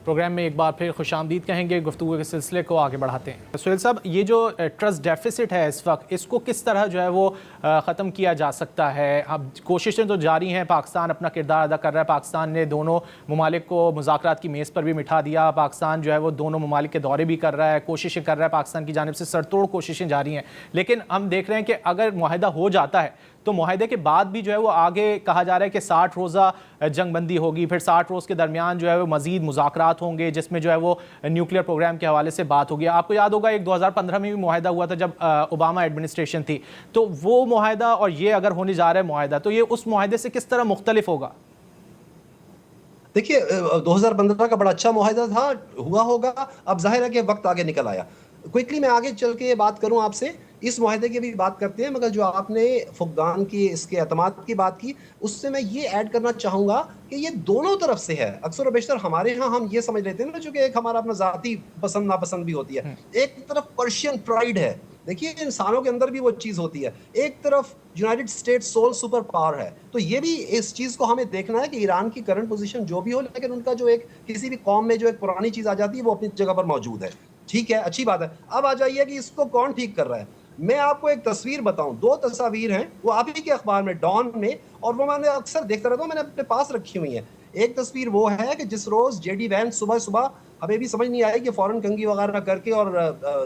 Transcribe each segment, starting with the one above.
Programme میں ایک بار پھر خوش آمدید کہیں گے. گفتگو کے سلسلے کو آگے بڑھاتے ہیں. سہیل صاحب, یہ جو ٹرسٹ ڈیفیسٹ ہے اس وقت, اس کو کس طرح جو ہے وہ ختم کیا جا سکتا ہے؟ اب کوششیں تو جاری ہیں, پاکستان اپنا کردار ادا کر رہا ہے, پاکستان نے دونوں ممالک کو مذاکرات کی میز پر بھی بٹھا دیا, پاکستان جو ہے وہ دونوں ممالک کے دورے بھی کر رہا ہے, کوششیں کر رہا ہے, پاکستان کی جانب سے سرتوڑ کوششیں جاری ہیں. لیکن ہم دیکھ رہے ہیں کہ اگر معاہدہ ہو جاتا ہے تو معاہدے کے بعد بھی جو ہے وہ آگے کہا جا رہا ہے کہ 60 روزہ جنگ بندی ہوگی, پھر 60 روز کے درمیان جو ہے وہ مزید مذاکرات ہوں گے جس میں جو ہے وہ نیوکلیئر پروگرام کے حوالے سے بات ہوگی. آپ کو یاد ہوگا ایک 2015 میں بھی معاہدہ ہوا تھا جب اوباما ایڈمنسٹریشن تھی, تو وہ معاہدہ اور یہ اگر ہونے جا رہا ہے معاہدہ, تو یہ اس معاہدے سے کس طرح مختلف ہوگا؟ دیکھیے 2015 کا بڑا اچھا معاہدہ تھا, ہوا ہوگا. اب ظاہر ہے کہ وقت آگے نکل آیا. کوئکلی میں آگے چل کے بات کروں آپ سے, اس معاہدے کی بھی بات کرتے ہیں, مگر جو آپ نے فقدان کی, اس کے اعتماد کی بات کی, اس سے میں یہ ایڈ کرنا چاہوں گا کہ یہ دونوں طرف سے ہے. اکثر و بیشتر ہمارے ہاں ہم یہ سمجھ لیتے ہیں نا, چونکہ ایک ہمارا اپنا ذاتی پسند ناپسند بھی ہوتی ہے. ایک طرف پرشین پرائیڈ ہے, دیکھیے انسانوں کے اندر بھی وہ چیز ہوتی ہے, ایک طرف United States civil super power ہے. تو یہ بھی اس چیز کو ہمیں دیکھنا ہے کہ ایران کی کرنٹ پوزیشن جو بھی ہو, لیکن ان کا جو ایک کسی بھی قوم میں جو ایک پرانی چیز آ جاتی ہے وہ اپنی جگہ پر موجود ہے. ٹھیک ہے, اچھی بات ہے. اب آ جائیے کہ اس کو کون ٹھیک کر رہا ہے. میں آپ کو ایک تصویر بتاؤں, 2 تصاویر ہیں, وہ آپ ہی کے اخبار میں ڈان میں, اور وہ میں نے اکثر دیکھتا رہتا ہوں, میں نے اپنے پاس رکھی ہوئی ہیں. ایک تصویر وہ ہے کہ جس روز جے ڈی وینس صبح صبح, ہمیں بھی سمجھ نہیں آئی کہ فوراً کنگھی وغیرہ کر کے اور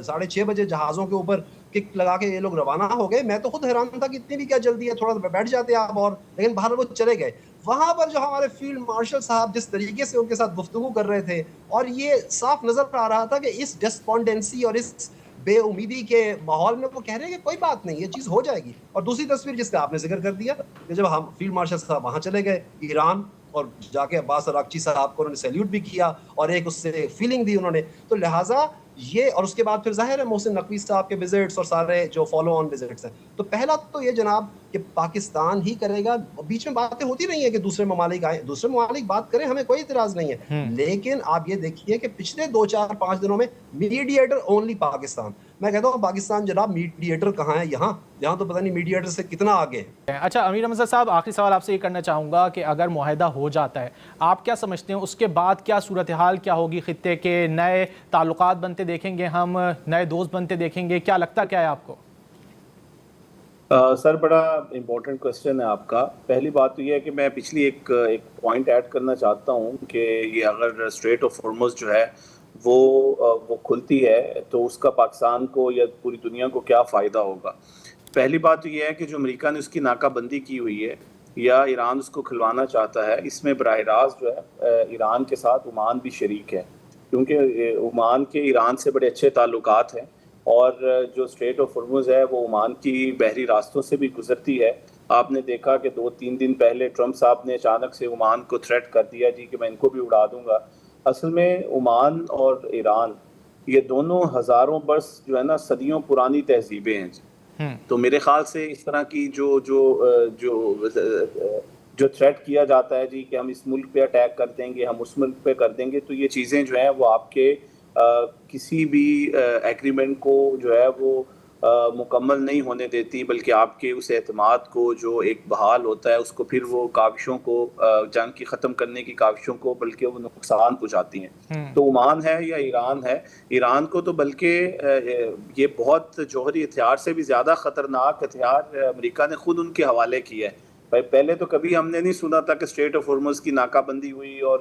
6:30 بجے جہازوں کے اوپر کک لگا کے یہ لوگ روانہ ہو گئے. میں تو خود حیران تھا کہ اتنی بھی کیا جلدی ہے, تھوڑا بیٹھ جاتے آپ, اور لیکن باہر وہ چلے گئے. وہاں پر جو ہمارے فیلڈ مارشل صاحب جس طریقے سے ان کے ساتھ گفتگو کر رہے تھے, اور یہ صاف نظر آ رہا تھا کہ اس ڈسپونڈنسی اور اس بے امیدی کے ماحول میں وہ کہہ رہے ہیں کہ کوئی بات نہیں, یہ چیز ہو جائے گی. اور دوسری تصویر جس کا آپ نے ذکر کر دیا کہ جب ہم فیلڈ مارشل صاحب وہاں چلے گئے ایران, اور جا کے عباس اراغچی صاحب کو انہوں نے سیلیوٹ بھی کیا, اور ایک اس سے فیلنگ دی انہوں نے. تو لہٰذا یہ, اور اس کے بعد پھر ظاہر ہے محسن نقوی صاحب کے وزٹس اور سارے جو فالو آن وزٹس ہیں. تو پہلا تو یہ جناب کہ پاکستان ہی کرے گا. بیچ میں باتیں ہوتی رہی ہیں کہ دوسرے ممالک آئیں, دوسرے ممالک بات کریں, ہمیں کوئی اعتراض نہیں ہے. لیکن آپ یہ دیکھیے کہ پچھلے 2-4-5 دنوں میں میڈیٹر اونلی پاکستان. میں کہتا ہوں پاکستان جناب میڈیٹر کہاں ہے, یہاں تو پتہ نہیں میڈیٹر سے کتنا آگے ہے. اچھا امیر حمزہ صاحب, آخری سوال آپ سے یہ کرنا چاہوں گا کہ اگر معاہدہ ہو جاتا ہے, آپ کیا سمجھتے ہیں اس کے بعد کیا صورتحال کیا ہوگی خطے کے؟ نئے تعلقات بنتے دیکھیں گے ہم, نئے دوست بنتے دیکھیں گے, کیا لگتا کیا ہے آپ کو؟ سر بڑا امپورٹنٹ کوسچن ہے آپ کا. پہلی بات تو یہ ہے کہ میں پچھلی ایک پوائنٹ ایڈ کرنا چاہتا ہوں کہ یہ اگر اسٹریٹ آف ہارمز جو ہے وہ کھلتی ہے تو اس کا پاکستان کو یا پوری دنیا کو کیا فائدہ ہوگا. پہلی بات تو یہ ہے کہ جو امریکہ نے اس کی ناکہ بندی کی ہوئی ہے یا ایران اس کو کھلوانا چاہتا ہے, اس میں براہ راست جو ہے ایران کے ساتھ عمان بھی شریک ہے, کیونکہ عمان کے ایران سے بڑے اچھے تعلقات ہیں, اور جو اسٹریٹ آف ہارمز ہے وہ عمان کی بحری راستوں سے بھی گزرتی ہے. آپ نے دیکھا کہ 2-3 دن پہلے ٹرمپ صاحب نے اچانک سے عمان کو تھریٹ کر دیا جی کہ میں ان کو بھی اڑا دوں گا. اصل میں عمان اور ایران یہ دونوں ہزاروں برس جو ہے نا صدیوں پرانی تہذیبیں ہیں جی. تو میرے خیال سے اس طرح کی جو تھریٹ کیا جاتا ہے جی کہ ہم اس ملک پہ اٹیک کر دیں گے, ہم اس ملک پہ کر دیں گے, تو یہ چیزیں جو ہیں وہ آپ کے کسی بھی ایگریمنٹ کو جو ہے وہ مکمل نہیں ہونے دیتی, بلکہ آپ کے اس اعتماد کو جو ایک بحال ہوتا ہے اس کو پھر وہ کاوشوں کو, جنگ کی ختم کرنے کی کاوشوں کو, بلکہ وہ نقصان پہنچاتی ہیں. تو عمان ہے یا ایران ہے, ایران کو تو بلکہ یہ بہت جوہری ہتھیار سے بھی زیادہ خطرناک ہتھیار امریکہ نے خود ان کے حوالے کیا ہے. پہلے تو کبھی ہم نے نہیں سنا تھا کہ اسٹریٹ آف ہارمز کی ناکہ بندی ہوئی اور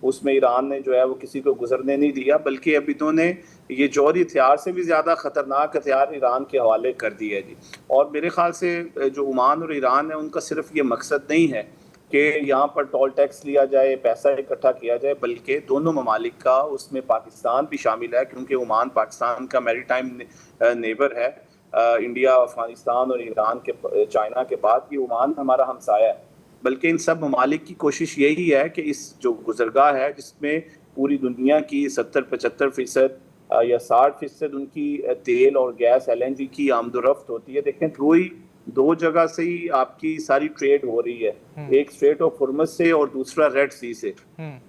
اس میں ایران نے جو ہے وہ کسی کو گزرنے نہیں دیا, بلکہ اب انہوں نے یہ جوہری ہتھیار سے بھی زیادہ خطرناک ہتھیار ایران کے حوالے کر دیا ہے جی. اور میرے خیال سے جو عمان اور ایران ہے ان کا صرف یہ مقصد نہیں ہے کہ یہاں پر ٹول ٹیکس لیا جائے, پیسہ اکٹھا کیا جائے, بلکہ دونوں ممالک کا, اس میں پاکستان بھی شامل ہے کیونکہ عمان پاکستان کا میری ٹائم نیبر ہے. انڈیا, افغانستان اور ایران کے, چائنا کے بعد بھی عمان ہمارا ہمسایہ ہے. بلکہ ان سب ممالک کی کوشش یہی ہے کہ اس جو گزرگاہ ہے جس میں پوری دنیا کی 70-75% یا 60% ان کی تیل اور گیس LNG کی آمد و رفت ہوتی ہے. دیکھیں دو جگہ سے ہی آپ کی ساری ٹریڈ ہو رہی ہے, ایک اسٹریٹ آف ہارمز سے اور دوسرا ریڈ سی سے.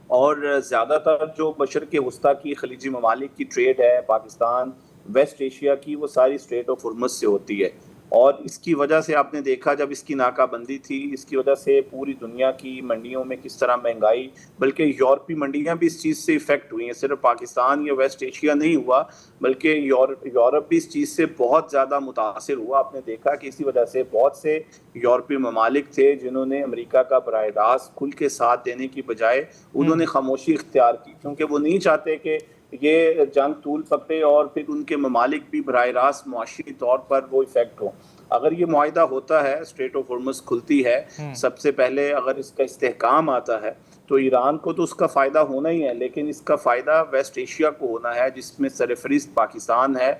اور زیادہ تر جو مشرق وسطیٰ کی خلیجی ممالک کی ٹریڈ ہے, پاکستان, ویسٹ ایشیا کی, وہ ساری اسٹریٹ آف ہارمز سے ہوتی ہے. اور اس کی وجہ سے آپ نے دیکھا جب اس کی ناکہ بندی تھی، اس کی وجہ سے پوری دنیا کی منڈیوں میں کس طرح مہنگائی، بلکہ یورپی منڈیاں بھی اس چیز سے افیکٹ ہوئی ہیں. صرف پاکستان یا ویسٹ ایشیا نہیں ہوا بلکہ یورپ بھی اس چیز سے بہت زیادہ متاثر ہوا. آپ نے دیکھا کہ اسی وجہ سے بہت سے یورپی ممالک تھے جنہوں نے امریکہ کا براہ راست کھل کے ساتھ دینے کی بجائے انہوں نے خاموشی اختیار کی، کیونکہ وہ نہیں چاہتے کہ یہ جنگ طول پکڑے اور پھر ان کے ممالک بھی براہ راست معاشی طور پر وہ افیکٹ ہو. اگر یہ معاہدہ ہوتا ہے، اسٹریٹ آف ہارمز کھلتی ہے، سب سے پہلے اگر اس کا استحکام آتا ہے تو ایران کو تو اس کا فائدہ ہونا ہی ہے، لیکن اس کا فائدہ ویسٹ ایشیا کو ہونا ہے جس میں سرفہرست پاکستان ہے.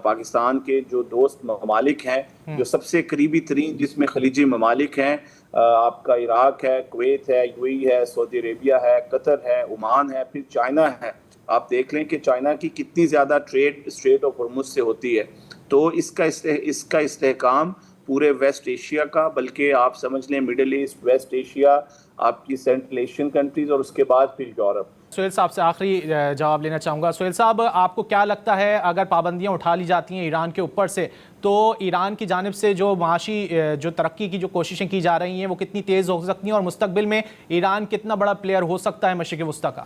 پاکستان کے جو دوست ممالک ہیں، جو سب سے قریبی ترین جس میں خلیجی ممالک ہیں، آپ کا عراق ہے، کویت ہے، یو اے ای ہے، سعودی عربیہ ہے، قطر ہے، عمان ہے، پھر چائنا ہے. آپ دیکھ لیں کہ چائنا کی کتنی زیادہ ٹریڈ اسٹریٹ آف ہارمز سے ہوتی ہے. تو اس کا استحکام پورے ویسٹ ایشیا کا، بلکہ آپ سمجھ لیں مڈل ایسٹ، ویسٹ ایشیا، آپ کی سینٹرل ایشین کنٹریز اور اس کے بعد پھر یورپ. سہیل صاحب سے آخری جواب لینا چاہوں گا. سہیل صاحب، آپ کو کیا لگتا ہے اگر پابندیاں اٹھا لی جاتی ہیں ایران کے اوپر سے تو ایران کی جانب سے جو معاشی جو ترقی کی جو کوششیں کی جا رہی ہیں وہ کتنی تیز ہو سکتی ہیں، اور مستقبل میں ایران کتنا بڑا پلیئر ہو سکتا ہے مشرق وسطیٰ کا؟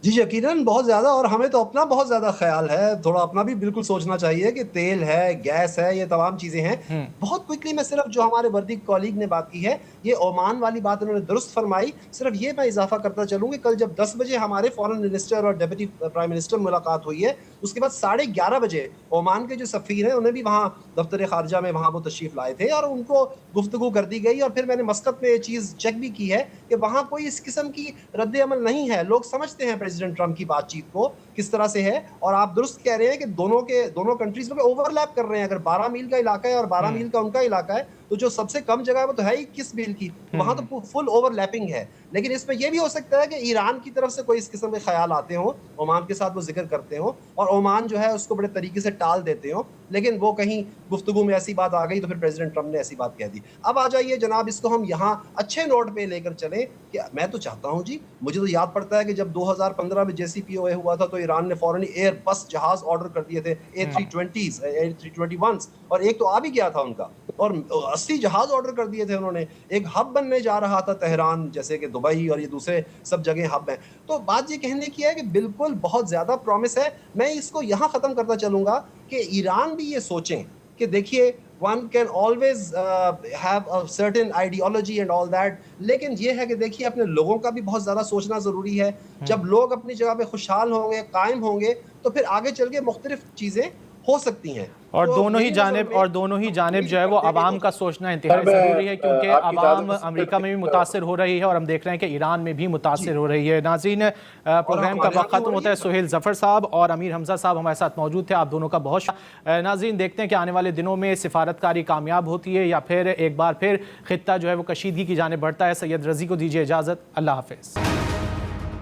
جی یقیناً بہت زیادہ، اور ہمیں تو اپنا بہت زیادہ خیال ہے، تھوڑا اپنا بھی بالکل سوچنا چاہیے کہ تیل ہے، گیس ہے، یہ تمام چیزیں ہیں. بہت کوئکلی میں صرف جو ہمارے وردی کولیگ نے بات کی ہے، یہ عمان والی بات انہوں نے درست فرمائی. صرف یہ میں اضافہ کرتا چلوں کہ کل جب 10 بجے ہمارے فورن منسٹر اور ڈیپٹی پرائم منسٹر ملاقات ہوئی ہے، اس کے بعد 11:30 بجے عمان کے جو سفیر ہیں انہیں بھی وہاں دفتر خارجہ میں وہاں وہ تشریف لائے تھے اور ان کو گفتگو کر دی گئی. اور پھر میں نے مسقط میں یہ چیز چیک بھی کی ہے کہ وہاں کوئی اس قسم کی رد عمل نہیں ہے. لوگ سمجھتے ہیں پریزیڈنٹ ٹرمپ کی بات چیت کو کس طرح سے ہے. اور آپ درست کہہ رہے ہیں کہ دونوں کنٹریز میں اوور لیپ کر رہے ہیں. اگر 12 میل کا علاقہ ہے اور 12 میل کا ان کا علاقہ ہے تو جو سب سے کم جگہ ہے وہ تو ہے ہی 21 میل کی، وہاں تو فل اوور لیپنگ ہے. لیکن اس میں یہ بھی ہو سکتا ہے کہ ایران کی طرف سے کوئی اس قسم کے خیال آتے ہوں، عمان کے ساتھ وہ ذکر کرتے ہوں اور عمان جو ہے اس کو بڑے طریقے سے ٹال دیتے ہوں، لیکن وہ کہیں گفتگو میں ایسی بات آ گئی تو پھر پریزیڈنٹ ٹرمپ نے ایسی بات کہہ دی. اب آ جائیے جناب، اس کو ہم یہاں اچھے نوٹ پہ لے کر چلیں کہ میں تو چاہتا ہوں، جی مجھے تو یاد پڑتا ہے کہ جب 2015 میں JCPOA ہوا تھا تو ایران نے فوراً ایئر بس جہاز آرڈر کر دیے تھے، A320s A321s، اور ایک تو آ بھی گیا تھا ان کا، اور 80 جہاز آرڈر کر دیے تھے انہوں نے. ایک ہب بننے جا رہا تھا تہران، جیسے کہ دبئی اور یہ دوسرے سب جگہ ہب ہیں. تو بات یہ کہنے کی ہے کہ بالکل بہت زیادہ پرومس ہے. میں اس کو یہاں ختم کرتا چلوں گا کہ ایران بھی یہ سوچیں کہ دیکھیے one can always have a certain ideology and all that، لیکن یہ ہے کہ دیکھیے اپنے لوگوں کا بھی بہت زیادہ سوچنا ضروری ہے. جب لوگ اپنی جگہ پہ خوشحال ہوں گے، قائم ہوں گے، تو پھر آگے چل کے مختلف چیزیں ہو سکتی ہیں. اور دونوں ہی جانب جو ہے وہ عوام کا سوچنا انتہائی ضروری ہے، کیونکہ عوام امریکہ میں بھی متاثر ہو رہی ہے اور ہم دیکھ رہے ہیں کہ ایران میں بھی متاثر ہو رہی ہے. ناظرین، پروگرام کا وقت ختم ہوتا ہے. سہیل ظفر صاحب اور امیر حمزہ صاحب ہمارے ساتھ موجود تھے، آپ دونوں کا بہت شکریہ. ناظرین، دیکھتے ہیں کہ آنے والے دنوں میں سفارتکاری کامیاب ہوتی ہے یا پھر ایک بار پھر خطہ جو ہے وہ کشیدگی کی جانب بڑھتا ہے. سید رضی کو دیجیے اجازت، اللہ حافظ.